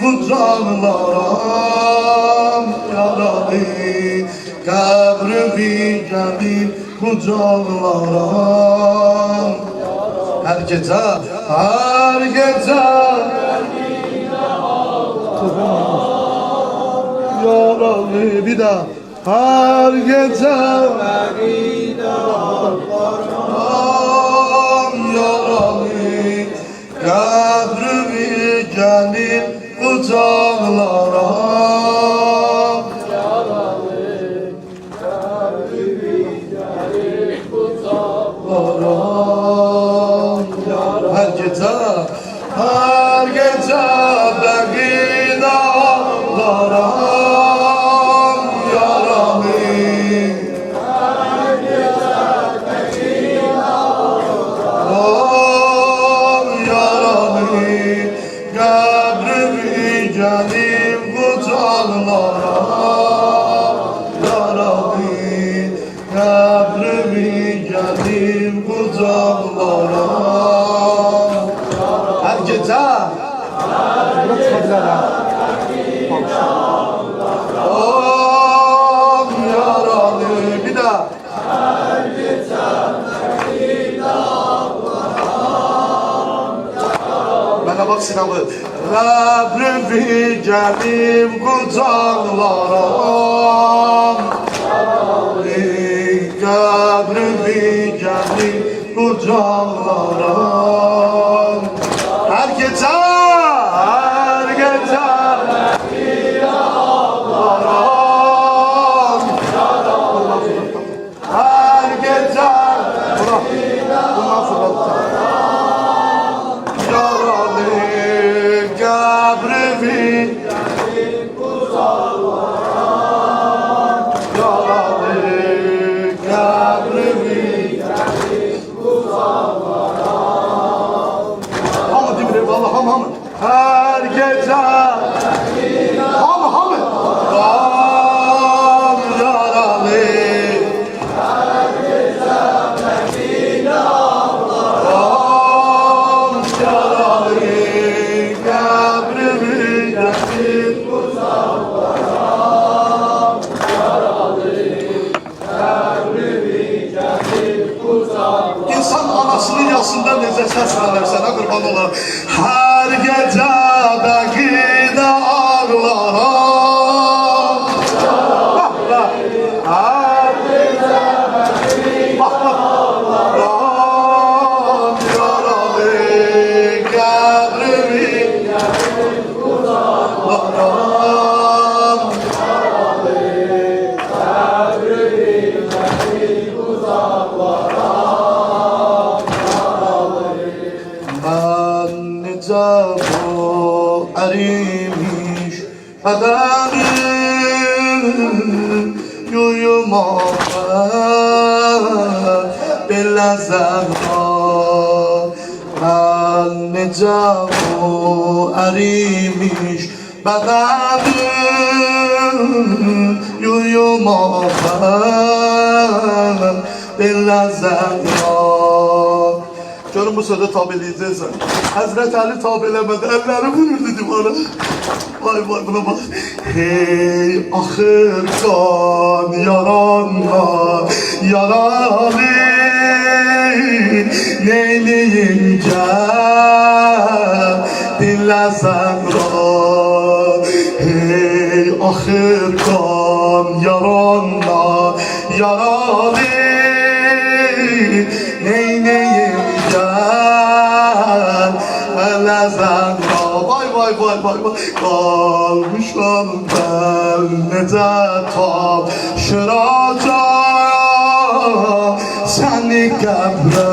kucaklarım yaralı. Qəbrimi gəlib kucaklarım. Her gece, her gece yaralı. Bir daha. Her gece yaralı. Qəbrimi gəlib kucaklarım. Her gece, her gece beni dağlarım yaralı. Her gece beni dağlarım yaralı. Qəbrimi gəlib kucaklarım yaralı. Qəbrimi gəlib kucaklarım. Her gece yaralı. Bir daha. Her gece bana bak Sinan'ı. Qəbrimi gəlib kucaklarım. Qəbrimi gəlib kucaklarım. Her gece, her gece ağlarım. Her gece yaralı. Qəbrimi yaralı. Qəbrimi hamı demir vallahi hamı. Her gece hamı gam yaralı. Her gece gam yaralı. Qəbrimi gəlib kucaklarım yaralı. Qəbrimi gəlib kucaklarım. İnsan anasının yasında necə səslənər sənə qurban olar. Her gece belki de ağlarım. Her gece belki de ağlarım yaralı. Qəbrimi gəlib kucaklarım yaralı. Qəbrimi gəlib kucaklarım yaralı. Ben necə bu ərimiş bədənim yuyumağa belə zəhra. Ben necə bu ərimiş bədənim yuyumağa belə zəhra. Görün bu sözü tabi edəcəksən. Həzrət Əli tabi eləmədi, əlləri vururdu divara. Vay vay buna bak. Hey axır qan yaranma yaralı. Neyliyim gəl dinləsən ra. Hey axır qan yaranma yaralı. Neyliyim gəl dinləsən ra. Vay vay vay vay vay. Qalmışam ben necə tapşıracağım səni qəbrə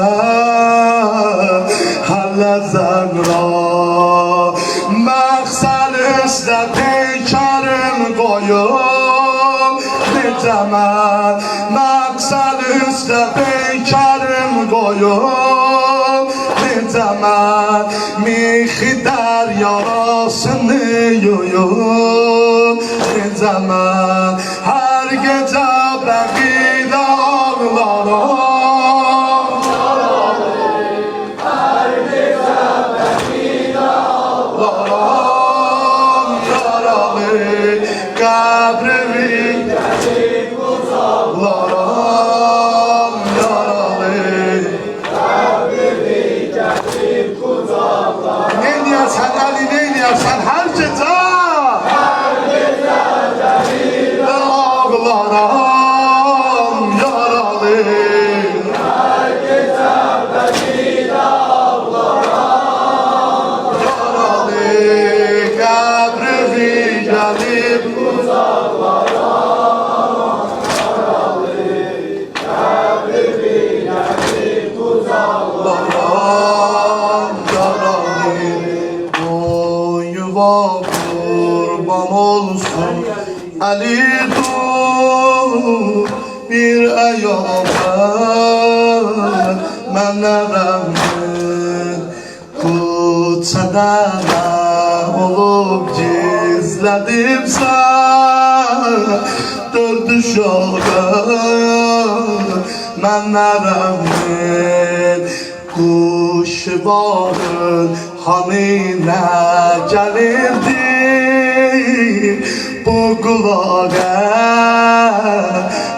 həlləzən ra. Məqsəd üstə peykarım qoyum necə mən. Məqsəd üstə peykarım qoyum necə mən. Mixi dər yarasını yuyum necə mən. Hər gecə bəqidə ağlarım. Hər gecə bəqidə ağlarım yaralı kabrimi uzaklarım yaralı ne diyorsan Ali ne diyorsan her gece ağlarım yaralı kurban olsun Ali dur bir ayağına mənə rəhmin kutsada olup gizledimsən dörd uşağa mənə rəhmin kuşbarın hanine gelirdi bu kulağa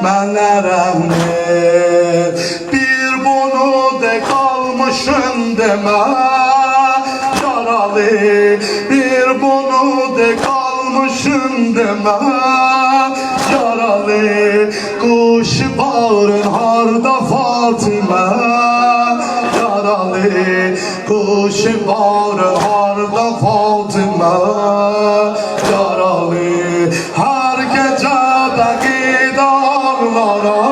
mənə rəhmin bir bunu de kalmışım deme yaralı bir bunu de kalmışım deme yaralı kuş bağırın harda Fatıma yaralı kuş bağırın harda Fatıma yaralı her gece bekid ağlarım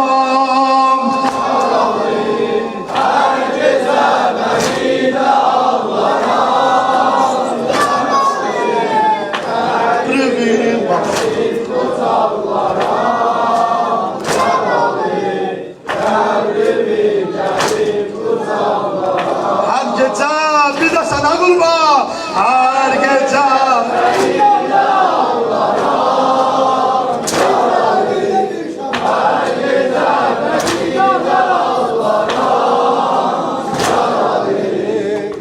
bir de sana kurban her gece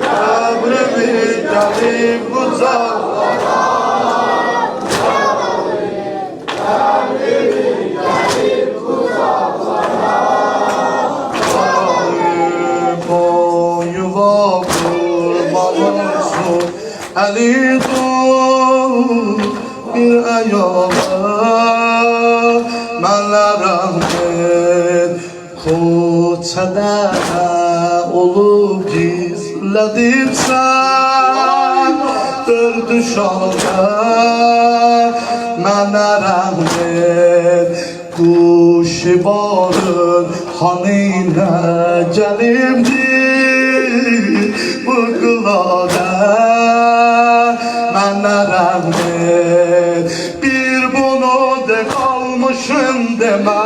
kabrimi gelip uzaklara Ali dur bir ayağa mənə rəhmin koçada olup gizledimsən dörd uşağa mənə rəhmin kuşbarın hanine gelirdi bu kulağa mənə rəhmin bir bunu de kalmışım deme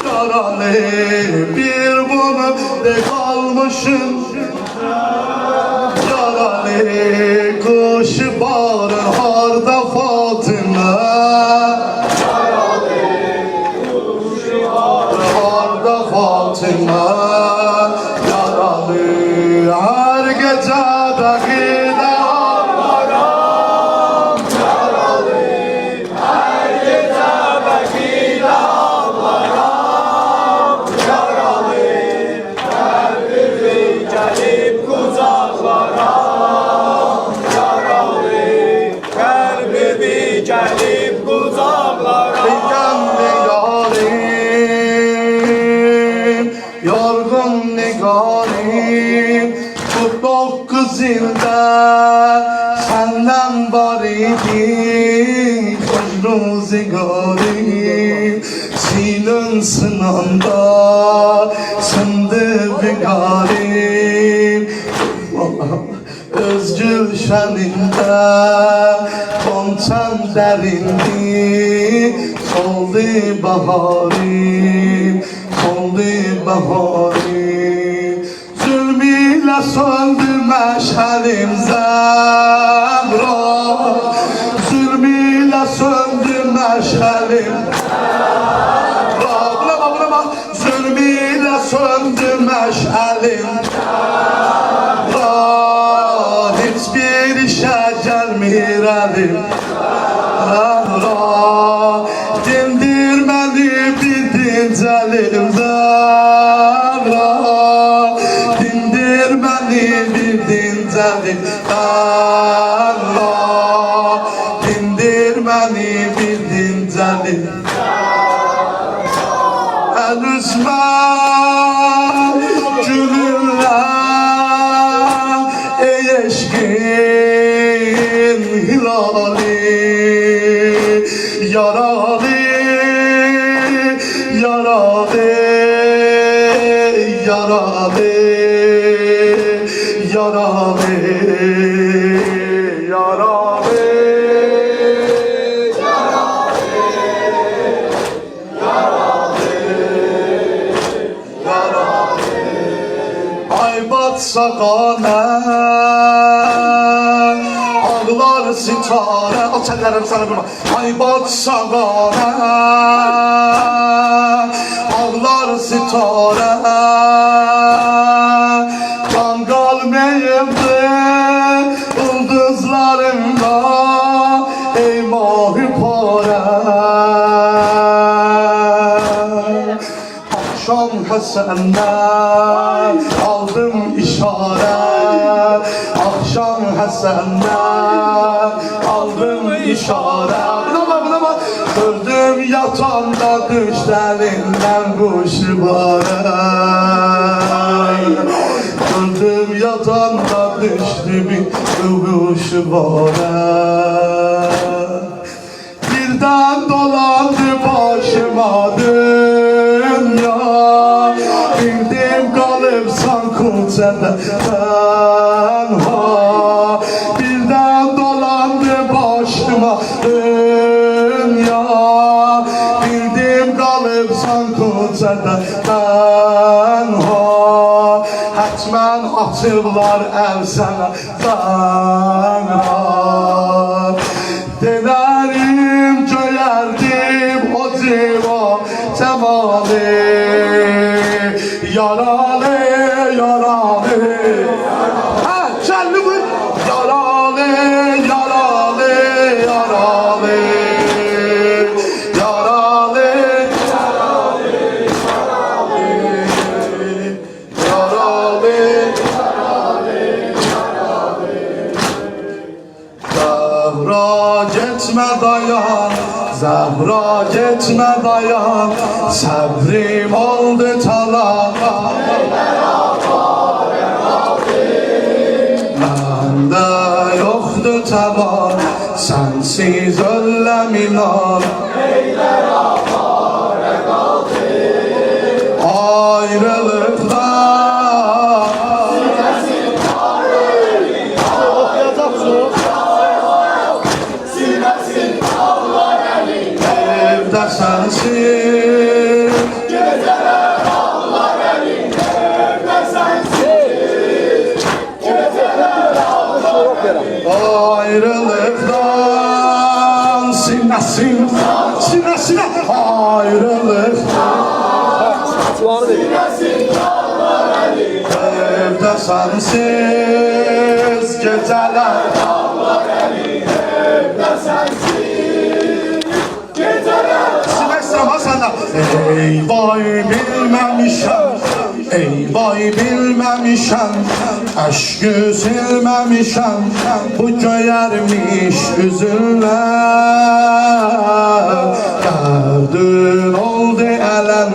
yaralı bir bunu de kalmışım yaralı kuş bağırın harda Fatıma yaralı kuş bağırın harda Fatıma yaralı her gece bekid ağlarım yaralı her gece bekid ağlarım yaralı kalbimi gelip kucaklara yaralı kalbimi gelip kucaklara yorgun nigarim bu 9 yılda senden var idi hoş rozigarim sinun sınanda sındı vigarim özgül şeninde konçan derindi soldu baharim soldu baharim zulmiyle söndü meşalim Zehra zulmiyle söndü meşalim Zehra zulmiyle söndü meşalim Zehra hiçbir işe gelmiyor elim Zahra dindir beni bir dincelim Zahra dindir beni bir dincelim Zahra dindir beni bir dincelim el üzme gülüller ey eşkin hilali yaralı yaralı yaralı yaralı yaralı ay batsa qanem ağlar sitare o çellerim sana vurma ay batsa qanem ağlar sitare kan kalmayıptı yıldızlarımda ey mahi pare akşam Hasan'dan aldım işaret akşam Hasan'dan aldım işaret buna gördüm yatağında düşlerinden kuş ibaret gördüm yatağında düştü bir kuş ibaret birden dolandı başıma dünya bildim kalıpsan kucağında tenha birden dolandı başıma dünya bildim kalıpsan kucağında tenha hatmen açırlar ev sana tenha denerim göyerdim o civa cemali yaralı yaralı ha canlı mı yaralı yaralı yaralı yaralı yaralı Zahra gitme dayan Zahra gitme dayan sabrim oldu talaka bende yoktu taban sensiz ölem inan ayrılıkta evde sensiz Geceler ağlar elin evde sensiz Geceler ağlar elin ayrılıktan sine sine ayrılıktan Sinesin ağlar elin evde sensiz geceler ağlar elin evde sensiz Geceler Sinema sana ey vay bilmemişem ey vay bilmemişem aşkı silmemişem bu göyermiş üzüller derdin oldu elem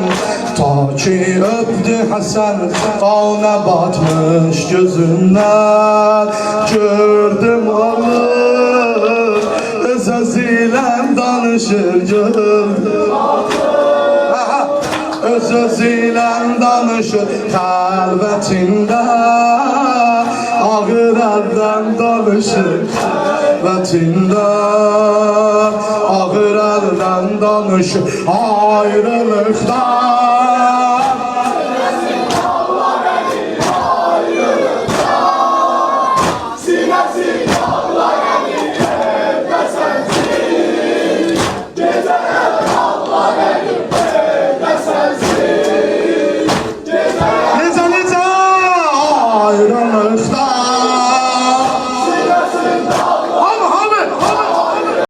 ta ki öptü Hasan kana batmış gözünden gördüm onu Öz-özüyle danışır gördüm Öz-özüyle danışır kalbetinde Ağır elden danışır kalbetinde Ağır elden danışır ayrılıkta